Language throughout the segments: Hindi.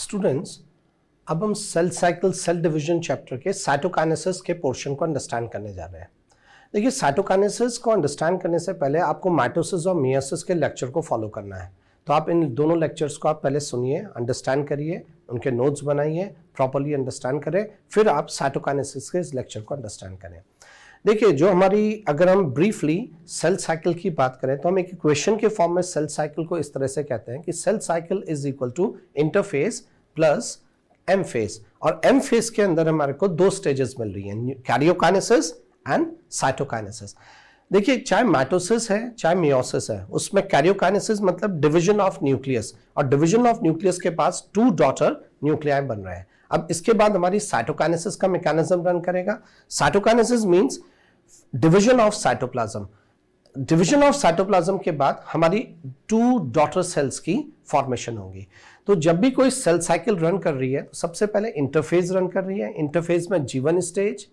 स्टूडेंट्स, अब हम cell cycle cell division chapter के साइटोकाइनेसिस के पोर्शन को अंडरस्टैंड करने जा रहे हैं। देखिए, साइटोकाइनेसिस को अंडरस्टैंड करने से पहले आपको माइटोसिस और मियोसिस के लेक्चर को फॉलो करना है। तो आप इन दोनों लेक्चर्स को आप पहले सुनिए, अंडरस्टैंड करिए, उनके नोट्स बनाइए, प्रॉपर्ली अंडरस्टैंड करें, फिर आप साइटोकाइनेसिस के इस लेक्चर को अंडरस्टैंड करें। देखिए, जो हमारी अगर हम ब्रीफली सेल साइकिल की बात करें तो हम एक इक्वेशन के फॉर्म में सेल साइकिल को इस तरह से कहते हैं कि cell cycle is equal to interphase plus M phase, और एम फेस के अंदर हमारे को दो स्टेजेस मिल रही हैं, कैरियोकाइनेसिस एंड साइटोकाइनेसिस। देखिए, चाहे माइटोसिस है चाहे मियोसिस है, उसमें कैरियोकाइनेसिस मतलब डिवीजन ऑफ न्यूक्लियस, और डिवीजन ऑफ न्यूक्लियस के पास 2 डॉटर न्यूक्लियाई बन रहे हैं। अब इसके बाद हमारी साइटोकाइनेसिस का मैकेनिज्म रन करेगा। Cytokinesis means division of cytoplasm. Division of cytoplasm के बाद हमारी 2 डॉटर सेल्स की फॉर्मेशन होगी। तो जब भी कोई सेल साइकिल रन कर रही है तो सबसे पहले इंटरफेज रन कर रही है। इंटरफेज में G1 stage,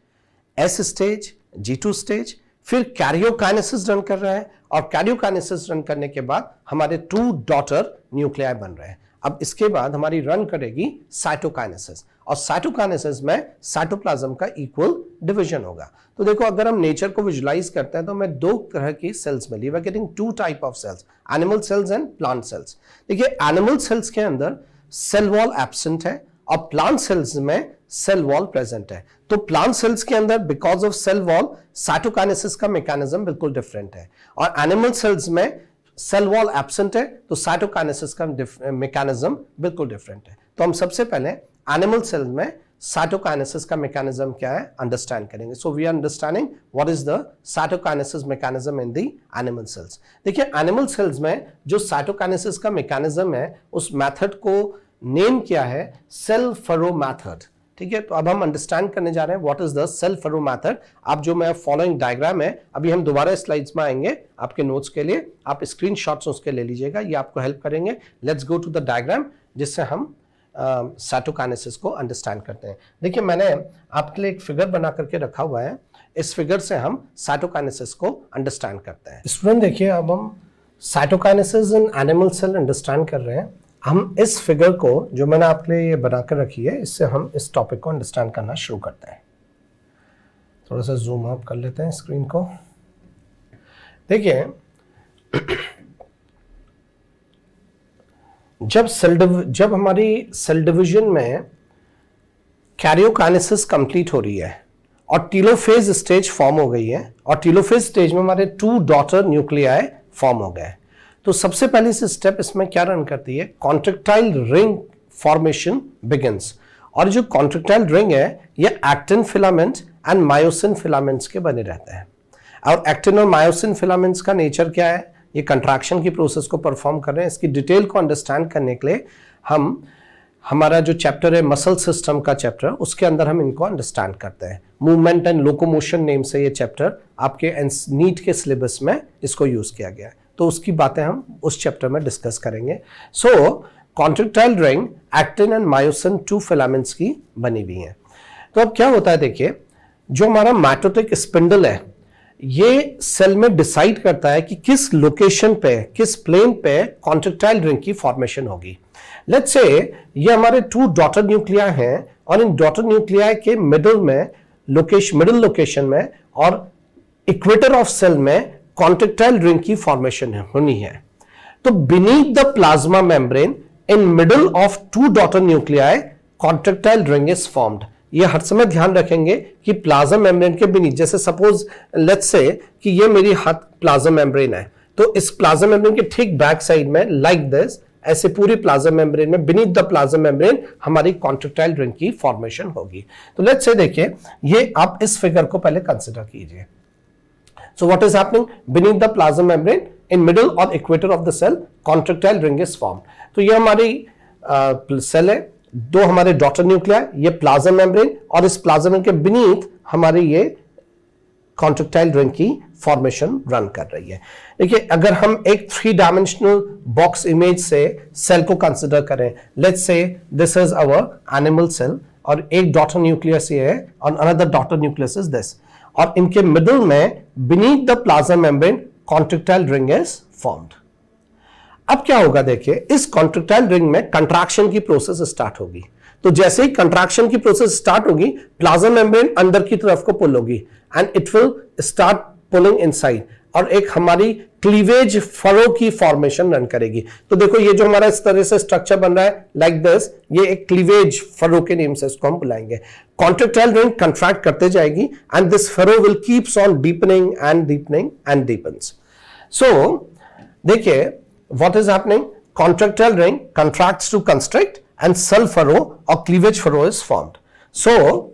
S stage, G2 stage, फिर कैरियोकाइनेसिस रन कर रहा है, और कैरियोकाइनेसिस रन करने के बाद हमारे 2 डॉटर न्यूक्लियाई बन रहे हैं। अब इसके बाद हमारी रन करेगी साइटोकाइनेसिस, और साइटोकाइनेसिस में साइटोप्लाज्म का इक्वल डिवीजन होगा। तो देखो, अगर हम नेचर को विजुलाइज करते हैं तो हमें 2 तरह की सेल्स मिली। We are getting 2 type of cells, animal cells and plant cells. देखिए, एनिमल सेल्स के अंदर सेल वॉल एब्सेंट है और प्लांट सेल्स में सेल वॉल प्रेजेंट है। तो प्लांट सेल्स के अंदर because of cell wall cytokinesis का मैकेनिज्म बिल्कुल डिफरेंट है, और एनिमल सेल्स में सेल वॉल एब्सेंट है तो साइटोकाइनेसिस का मैकेनिज्म बिल्कुल डिफरेंट है। तो हम सबसे पहले एनिमल सेल में साइटोकाइनेसिस का मैकेनिज्म क्या है अंडरस्टैंड करेंगे। So we are understanding what is the cytokinesis mechanism in the animal cells. देखिए, एनिमल सेल्स में जो साइटोकाइनेसिस का मैकेनिज्म है उस मेथड को नेम किया है सेल फरो मेथड। ठीक है, तो अब हम अंडरस्टैंड करने जा रहे हैं what is the cell furrow method. आप जो मैं फॉलोइंग डायग्राम है, अभी हम दोबारा स्लाइड्स में आएंगे आपके नोट्स के लिए, आप स्क्रीनशॉट्स उसके ले लीजिएगा, ये आपको हेल्प करेंगे। Let's go to the diagram जिससे हम साइटोकाइनेसिस को अंडरस्टैंड करते हैं। देखिए, मैंने आपके लिए एक फिगर बना करके रखा हुआ है, इस फिगर से हम साइटोकाइनेसिस को अंडरस्टैंड करते हैं। स्टूडेंट देखिए, अब हम cytokinesis in animal cell understand कर रहे हैं। हम इस फिगर को जो मैंने आपके लिए ये बनाकर रखी है, इससे हम इस टॉपिक को अंडरस्टैंड करना शुरू करते हैं। थोड़ा सा जूम अप कर लेते हैं स्क्रीन को। देखिए, जब हमारी सेल डिवीजन में कैरियोकाइनेसिस कंप्लीट हो रही है और टेलोफेज स्टेज फॉर्म हो गई है, और टेलोफेज स्टेज में हमारे 2 डॉटर न्यूक्लियाई फॉर्म हो गए, तो सबसे पहले से स्टेप इसमें क्या रन करती है, कॉन्ट्रैक्टाइल रिंग फॉर्मेशन बिगिंस। और जो कॉन्ट्रैक्टाइल रिंग है ये actin filament and myosin filaments के बने रहते हैं। और एक्टिन और मायोसिन फिलामेंट्स का नेचर क्या है, ये कंट्रैक्शन की प्रोसेस को परफॉर्म कर रहे हैं। इसकी डिटेल को अंडरस्टैंड करने के लिए हम हमारा जो चैप्टर है मसल सिस्टम का चैप्टर, उसके अंदर हम इनको अंडरस्टैंड करते हैं। मूवमेंट एंड लोकोमोशन नेम से ये चैप्टर आपके नीट के सिलेबस में इसको यूज किया गया है, तो उसकी बातें हम उस चैप्टर में डिस्कस करेंगे। So contractile ring actin and myosin 2 filaments की बनी हुई है। तो अब क्या होता है, देखिए, जो हमारा माइटोटिक स्पिंडल है ये सेल में डिसाइड करता है कि किस लोकेशन पे, किस प्लेन पे कॉन्ट्रैक्टाइल रिंग की फॉर्मेशन होगी। लेट्स से ये हमारे 2 डॉटर न्यूक्लियाई हैं, और इन डॉटर न्यूक्लियाई के मिडिल लोकेशन में और इक्वेटर ऑफ सेल में कॉन्ट्रैक्टाइल रिंग की फॉर्मेशन होनी है। तो beneath the plasma membrane in middle of 2 daughter nuclei contractile ring is formed. ये हर समय ध्यान रखेंगे कि प्लाज्मा मेम्ब्रेन के बीनीथ, जैसे सपोज लेट्स से कि ये मेरी हाथ प्लाज्मा मेम्ब्रेन है, तो इस प्लाज्मा मेम्ब्रेन के ठीक बैक साइड में लाइक दिस, ऐसे पूरी प्लाज्मा मेम्ब्रेन में बीनीथ द प्लाज्मा मेम्ब्रेन हमारी कॉन्ट्रैक्टाइल रिंग की फॉर्मेशन होगी। तो लेट्स से देखिए, ये आप इस फिगर को पहले कंसिडर कीजिए। So what is happening beneath the plasma membrane in middle or equator of the cell contractile ring is formed। तो ये हमारी सेल है, 2 हमारे डॉटर न्यूक्लियाई, ये प्लाज्मा मेम्ब्रेन, और इस प्लाज्मा मेम्ब्रेन के बीनीथ हमारी ये कॉन्ट्रैक्टाइल रिंग की फॉर्मेशन रन कर रही है। देखिए, अगर हम एक 3 डायमेंशनल बॉक्स इमेज से सेल को कंसिडर करें, let's say this is our animal cell, और एक डॉटर न्यूक्लियस ये है और another daughter nucleus is this, और इनके मिडिल में beneath the plasma membrane contractile ring is formed. अब क्या होगा देखिए, इस कॉन्ट्रैक्टाइल रिंग में कंट्रैक्शन की प्रोसेस स्टार्ट होगी। तो जैसे ही कंट्रैक्शन की प्रोसेस स्टार्ट होगी, प्लाज्मा मेम्ब्रेन अंदर की तरफ को पुल होगी and it will start pulling inside, और एक हमारी क्लीवेज फरो की फॉर्मेशन रन करेगी। तो देखो ये जो हमारा इस तरह से स्ट्रक्चर बन रहा है लाइक दिस, ये एक क्लीवेज फरो के नेम से इसको हम बुलाएंगे। कॉन्ट्रैक्टाइल रिंग कंट्रैक्ट करते जाएगी and this furrow will keeps on deepening and deepening and deepens. So देखिए what is happening, contractile ring contracts to constrict and cell furrow और cleavage furrow is formed. So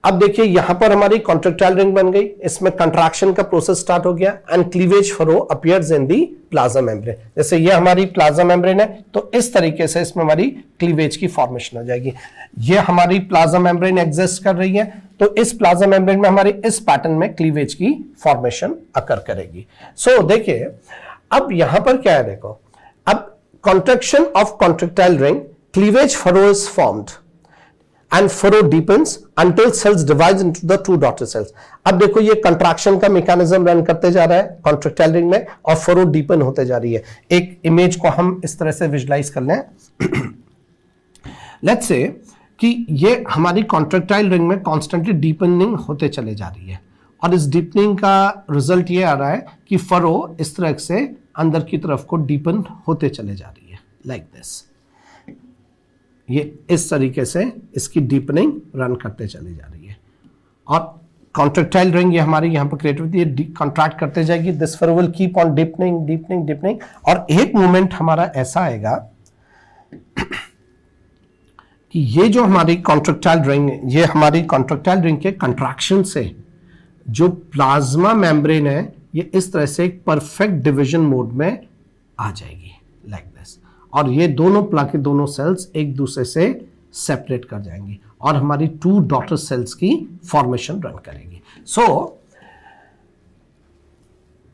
अब देखिए यहां पर हमारी कॉन्ट्रैक्टाइल रिंग बन गई, इसमें कंट्रैक्शन का प्रोसेस स्टार्ट हो गया and cleavage furrow appears in the plasma membrane. जैसे ये हमारी प्लाज्मा मेम्ब्रेन है, तो इस तरीके से इसमें हमारी क्लीवेज की फॉर्मेशन हो जाएगी। ये हमारी प्लाज्मा मेम्ब्रेन एग्जिस्ट कर रही है, तो इस प्लाज्मा मेम्ब्रेन में हमारी इस पैटर्न में क्लीवेज की फॉर्मेशन अकर करेगी। सो देखिए अब यहां पर क्या है, देखो अब contraction of contractile ring, cleavage furrow is formed and furrow deepens until cells divides into the two daughter cells। अब देखो ये कंट्रैक्शन का मैकेनिज्म रन करते जा रहा है कॉन्ट्रैक्टाइल रिंग में और फरो डीपन होते जा रही है। एक इमेज को हम इस तरह से विजुलाइज कर लें। लेट्स से कि ये हमारी कॉन्ट्रैक्टाइल रिंग में कॉन्स्टेंटली डीपनिंग होते चले जा रही है, और इस डीपनिंग का रिजल्ट ये आ रहा है कि फरो इस तरह से अंदर की तरफ को डीपन होते चले जा रही है लाइक दिस। ये इस तरीके से इसकी डीपनिंग रन करते चली जा रही है, और कॉन्ट्रैक्टाइल रिंग ये हमारी यहां पर क्रिएट होती है, कॉन्ट्रैक्ट करते जाएगी, this furrow will keep on deepening deepening deepening, और एक मोमेंट हमारा ऐसा आएगा कि ये जो हमारी कॉन्ट्रैक्टाइल रिंग, ये हमारी कॉन्ट्रैक्टाइल रिंग के कंट्रैक्शन से जो प्लाज्मा मेम्ब्रेन है ये इस तरह से एक परफेक्ट डिवीजन मोड में आ जाएगी लाइक दिस, और ये दोनों प्ला के दोनों सेल्स एक दूसरे से सेपरेट कर जाएंगी और हमारी टू डॉटर सेल्स की फॉर्मेशन रन करेगी। सो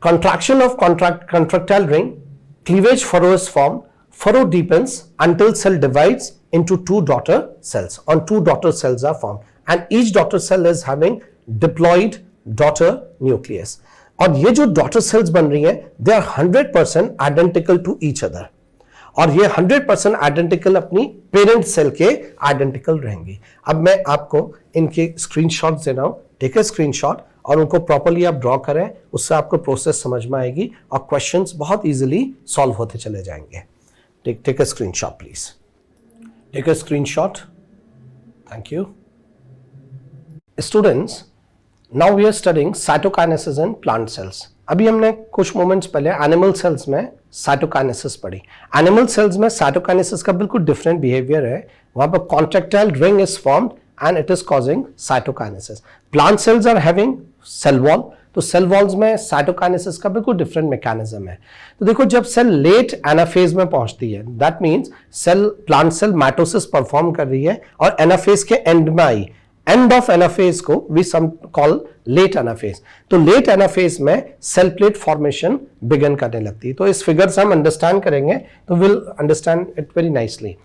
contraction of contractile ring, cleavage furrow is formed, furrow deepens until cell divides into two daughter cells, and two daughter cells are formed, and each daughter cell is having diploid daughter nucleus, और ये जो daughter cells बन रही हैं they are 100% identical to each other, और ये 100% आइडेंटिकल अपनी पेरेंट सेल के आइडेंटिकल रहेंगी। अब मैं आपको इनके स्क्रीनशॉट दे रहा हूं, टेक ए स्क्रीनशॉट और उनको प्रॉपर्ली आप ड्रॉ करें, उससे आपको प्रोसेस समझ में आएगी और क्वेश्चंस बहुत इजीली सॉल्व होते चले जाएंगे। Take a screenshot please, take a screenshot, thank you. Students, now we are studying cytokinesis in plant cells. अभी हमने कुछ मोमेंट्स पहले एनिमल सेल्स में साइटोकाइनेसिस पढ़ी। एनिमल सेल्स में साइटोकाइनेसिस का बिल्कुल डिफरेंट बिहेवियर है, वहां पर contractile ring is formed and it is causing cytokinesis. Plant cells are having cell wall, तो सेल वॉल्स में साइटोकाइनेसिस का बिल्कुल डिफरेंट मैकेनिज्म है। तो देखो जब सेल लेट एनाफेज में पहुंचती है, that means cell plant cell mitosis perform कर रही है और एनाफेज के एंड में आई, एंड ऑफ एनाफेज को we some call late anaphase. तो लेट एनाफेज में सेल प्लेट फॉर्मेशन बिगन करने लगती है। तो इस फिगर से हम अंडरस्टैंड करेंगे तो will understand it very nicely.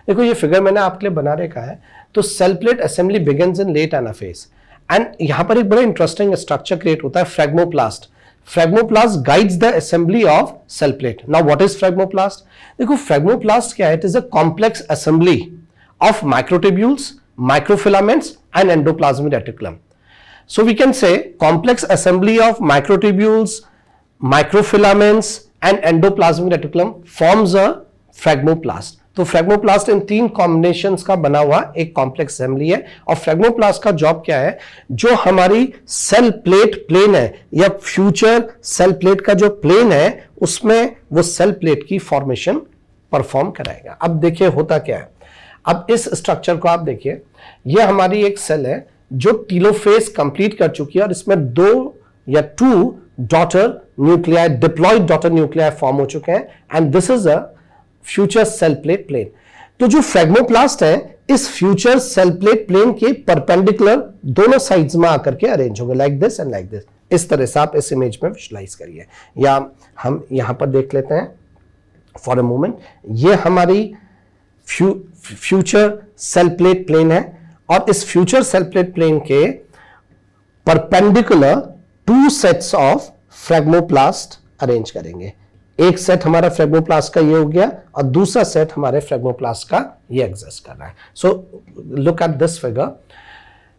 देखो ये फिगर मैंने आपके लिए बना रखा है। तो cell plate assembly begins in late anaphase, and यहां पर एक बड़ा इंटरेस्टिंग स्ट्रक्चर क्रिएट होता है, phragmoplast. Phragmoplast guides the assembly of cell plate. Now what is phragmoplast? देखो फ्रेगमोप्लास्ट क्या है? It is a complex assembly of microtubules, microfilaments and endoplasmic reticulum. So we can say complex assembly of microtubules, microfilaments and endoplasmic reticulum forms a फ्रेगमोप्लास्ट। तो फ्रेगमोप्लास्ट इन तीन कॉम्बिनेशंस का बना हुआ एक कॉम्प्लेक्स असेंबली है, और फ्रेगमोप्लास्ट का जॉब क्या है? जो हमारी सेल प्लेट प्लेन है या फ्यूचर सेल प्लेट का जो प्लेन है उसमें वो सेल प्लेट की फॉर्मेशन परफॉर्म कराएगा। अब देखिए होता क्या है, अब इस स्ट्रक्चर को आप देखिए, ये हमारी एक सेल है जो टीलोफेज कंप्लीट कर चुकी है और इसमें दो या two daughter nuclei, diploid daughter nuclei form हो चुके हैं, and this is a future cell plate plane. तो जो फ्रेगमोप्लास्ट है इस फ्यूचर सेल प्लेट प्लेन के परपेंडिकुलर दोनों साइड्स में आकर के अरेंज होंगे like this and like this. इस तरह से आप इस इमेज में विजुलाइज करिए, या हम यहां पर देख लेते हैं फॉर अ मोमेंट। ये हमारी फ्यूचर सेल प्लेट प्लेन है और इस फ्यूचर सेल प्लेट प्लेन के perpendicular to sets of phragmoplast arrange करेंगे। एक सेट हमारा फ्रेगमोप्लास्ट का ये हो गया और दूसरा सेट हमारे फ्रेगमोप्लास्ट का ये एग्जिस्ट कर रहा है. So look at this figure.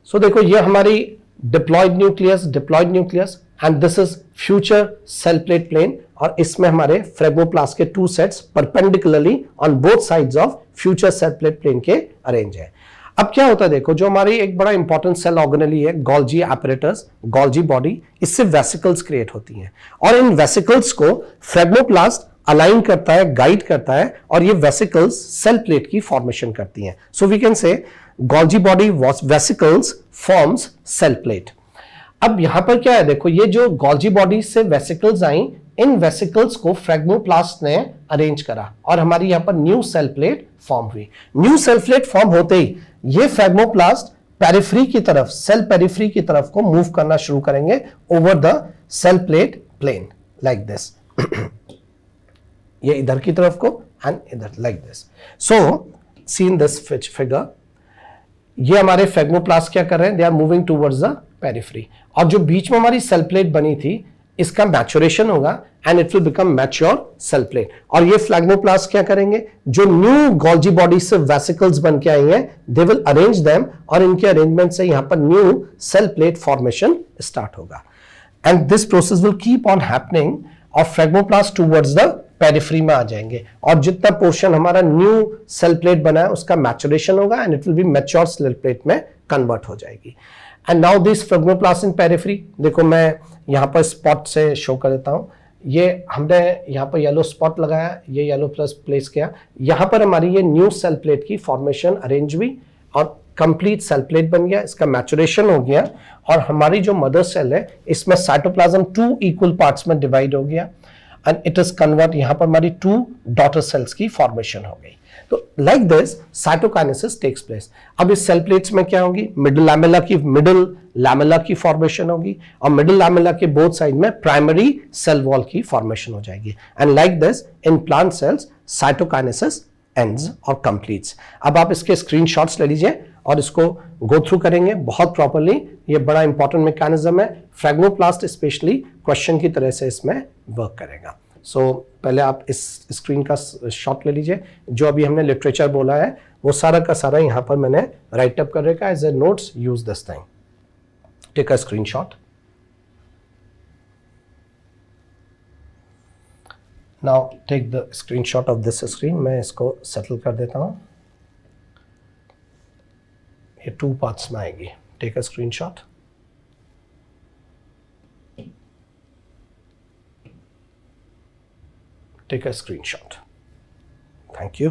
So देखो ये हमारी diploid nucleus and this is future cell plate plane और इसमें हमारे फ्रेगमोप्लास्ट के two sets perpendicularly on both sides of future cell plate plane के अरेंज है. अब क्या होता है देखो, जो हमारी एक बड़ा इंपॉर्टेंट सेल ऑर्गेनेली है गोल्जी एपरेटस, गोल्जी बॉडी, इससे वेसिकल्स क्रिएट होती हैं और इन वेसिकल्स को फ्रेगमोप्लास्ट अलाइन करता है, गाइड करता है और ये वेसिकल्स सेल प्लेट की फॉर्मेशन करती हैं. So we can say Golgi body vesicles forms cell plate. अब यहां पर क्या है देखो, ये जो गोल्जी बॉडी से वेसिकल्स आई, इन वेसिकल्स को फ्रेगमोप्लास्ट ने अरेंज करा और हमारी यहां पर न्यू सेल प्लेट फॉर्म हुई. न्यू सेल प्लेट फॉर्म होते ही ये फ्रेगमोप्लास्ट पेरिफेरी की तरफ, सेल पेरिफेरी की तरफ को मूव करना शुरू करेंगे over the cell plate plane like this. ये इधर की तरफ को एंड इधर like this. So see in this figure, ये हमारे फ्रेगमोप्लास्ट क्या कर रहे हैं, they are moving towards the periphery और जो बीच में हमारी सेल प्लेट बनी थी इसका मैचुरेशन होगा and it will become mature cell plate. और ये फ्रेगमोप्लास्ट क्या करेंगे, जो न्यू गोल्जी बॉडी से वेसिकल्स बन के आई हैं, दे विल अरेंज देम और इनके अरेंजमेंट से यहां पर new cell plate formation start होगा. And this process will keep on happening और फ्रेगमोप्लास्ट टूवर्ड्स द पेरिफेरी में आ जाएंगे और जितना पोर्शन हमारा न्यू सेल प्लेट बना है उसका मैचुरेशन होगा and it will be mature cell plate में कन्वर्ट हो जाएगी. And now this phragmoplast in periphery, देखो मैं यहां पर स्पॉट से शो कर देता हूं. ये हमने यहां पर येलो स्पॉट लगाया, ये येलो प्लस प्लेस किया, यहां पर हमारी ये न्यू सेल प्लेट की फॉर्मेशन अरेंज हुई और कंप्लीट सेल प्लेट बन गया, इसका मैचुरेशन हो गया और हमारी जो मदर सेल है इसमें साइटोप्लाज्म 2 इक्वल पार्ट्स में डिवाइड हो गया एंड इट इज कन्वर्ट, यहां पर हमारी 2 डॉटर सेल्स की फॉर्मेशन हो गई. तो like this cytokinesis takes place. अब इस सेल प्लेट्स में क्या होगी, मिडिल लैमेला की फॉर्मेशन होगी और मिडिल लैमेला के बोथ साइड में प्राइमरी सेल वॉल की फॉर्मेशन हो जाएगी. And like this in plant sales cytokinesis ends और कंप्लीट्स. अब आप इसके स्क्रीनशॉट्स ले लीजिए और इसको गो थ्रू करेंगे बहुत प्रॉपर्ली. ये बड़ा इंपॉर्टेंट मैकेनिज्म है, फ्रेगमोप्लास्ट स्पेशली क्वेश्चन की तरह से इसमें वर्क करेगा. सो पहले आप इस स्क्रीन का शॉट ले लीजिए. जो अभी हमने लिटरेचर बोला है वो सारा का सारा यहाँ पर मैंने राइट अप कर रखा है as a notes. Use this thing, take a screenshot. Now take the screenshot of this screen. मैं इसको सेटल कर देता हूं, ये 2 पार्ट्स में आएगी. Take a screenshot. Take a screenshot. Thank you.